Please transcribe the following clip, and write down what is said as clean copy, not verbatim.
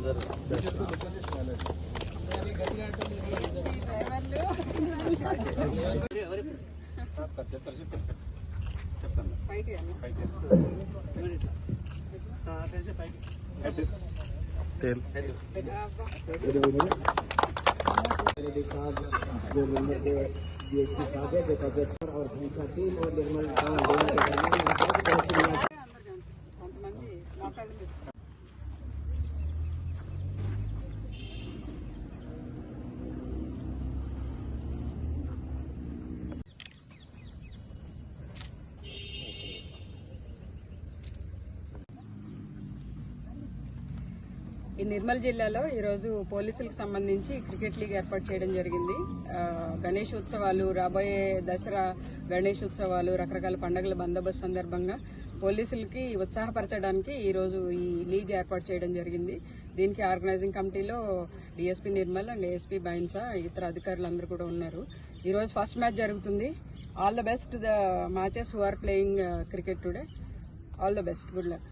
और टीम और निर्मल ఈ నిర్మల్ జిల్లాలో ఈరోజు పోలీసులకు సంబంధించి క్రికెట్ లీగ్ ఏర్పాటు చేయడం జరిగింది. గణేష్ ఉత్సవాలు, రాబోయే దసరా గణేష్ ఉత్సవాలు, రకరకాల పండుగల బందోబస్తు సందర్భంగా పోలీసులకి ఉత్సాహపరచడానికి ఈరోజు ఈ లీగ్ ఏర్పాటు చేయడం జరిగింది. దీనికి ఆర్గనైజింగ్ కమిటీలో DSP Nirmal and ASP Bhainsa ఇతర అధికారులందరూ కూడా ఉన్నారు. ఈరోజు ఫస్ట్ మ్యాచ్ జరుగుతుంది. All the best the matches who are playing cricket today. All the best. Good luck.